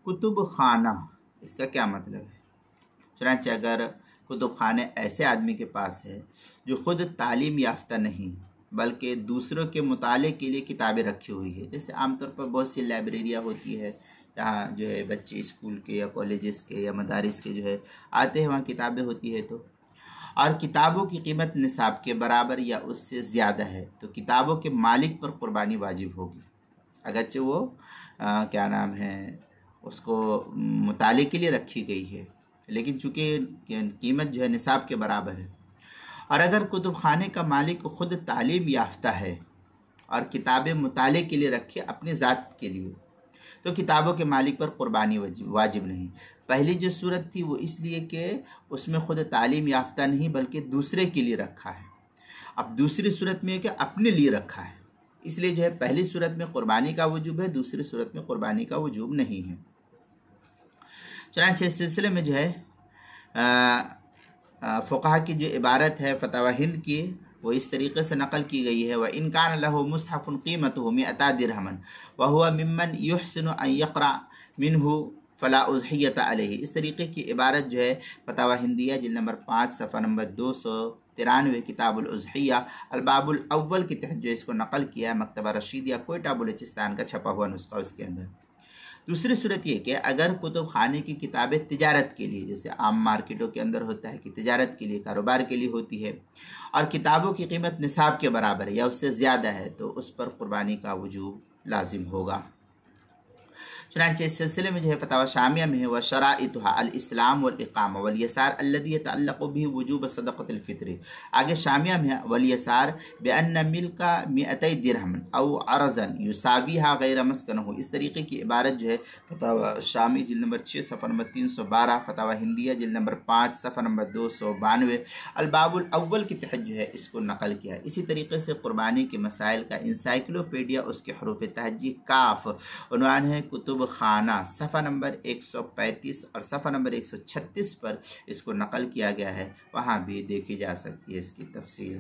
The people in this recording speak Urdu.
کتب خانہ اس کا کیا مطلب ہے؟ چنانچہ اگر کتب خانے ایسے آدمی کے پاس ہے جو خود تعلیم یافتہ نہیں بلکہ دوسروں کے مطالعے کے لیے کتابیں رکھی ہوئی ہے، جیسے عام طور پر بہت سی لائبریریاں ہوتی ہے جہاں جو ہے بچے اسکول کے یا کالجز کے یا مدارس کے جو ہے آتے ہیں، وہاں کتابیں ہوتی ہے، تو اور کتابوں کی قیمت نصاب کے برابر یا اس سے زیادہ ہے تو کتابوں کے مالک پر قربانی واجب ہوگی، اگرچہ وہ کیا نام ہے اس کو مطالعے کے لیے رکھی گئی ہے، لیکن چونکہ قیمت جو ہے نصاب کے برابر ہے۔ اور اگر کتب خانے کا مالک خود تعلیم یافتہ ہے اور کتابیں مطالعے کے لیے رکھے اپنی ذات کے لیے تو کتابوں کے مالک پر قربانی واجب نہیں۔ پہلی جو صورت تھی وہ اس لیے کہ اس میں خود تعلیم یافتہ نہیں بلکہ دوسرے کے لیے رکھا ہے، اب دوسری صورت میں کہ اپنے لیے رکھا ہے، اس لیے جو ہے پہلی صورت میں قربانی کا وجوب ہے، دوسری صورت میں قربانی کا وجوب نہیں ہے۔ چنانچہ اس سلسلے میں جو ہے فقہا کی جو عبارت ہے فتاوی ہند کی وہ اس طریقے سے نقل کی گئی ہے، وَإِنْ كَانَ لَهُ مُصْحَفٌ قِيمَتُهُ 100 دِرْهَمًا وَهُوَ مِمَّنْ يُحْسِنُ أَنْ يَقْرَأَ مِنْهُ فَلَا أُضْحِيَّةَ عَلَيْهِ۔ اس طریقے کی عبارت جو ہے فتاوی ہندیہ جلد نمبر 5 صفحہ نمبر 293 کتاب الاضحیہ الباب الاول کے تحت جو اس کو نقل کیا ہے، مکتبہ رشیدیہ کوئٹہ بلوچستان کا چھپا ہوا نسخہ اس کے اندر۔ دوسری صورت یہ کہ اگر کتب خانے کی کتابیں تجارت کے لیے، جیسے عام مارکیٹوں کے اندر ہوتا ہے کہ تجارت کے لیے، کاروبار کے لیے ہوتی ہے، اور کتابوں کی قیمت نصاب کے برابر ہے یا اس سے زیادہ ہے تو اس پر قربانی کا وجوب لازم ہوگا۔ چنانچہ اس سلسلے میں جو ہے فتاوی شامیہ میں ہے وشرائطها الاسلام والاقامہ والیسار الذی یتعلق به وجوب صدقۃ الفطر، آگے شامیہ میں ہے والیسار بان ملک 200 درہم او عرضا یساویها غیر مسکنہ، اس طریقے کی عبارت جو ہے فتاوی شامی جلد نمبر 6 صفحہ نمبر 312، فتاوی ہندیہ جلد نمبر 5 صفحہ نمبر 292 الباب الاول کے تحت جو ہے اس کو نقل کیا ہے۔ اسی طریقے سے قربانی کے مسائل کا انسائکلوپیڈیا اس کے حروف تہجی کاف، عنوان ہے کتب خانہ، صفحہ نمبر 135 اور صفحہ نمبر 136 پر اس کو نقل کیا گیا ہے، وہاں بھی دیکھی جا سکتی ہے اس کی تفصیل۔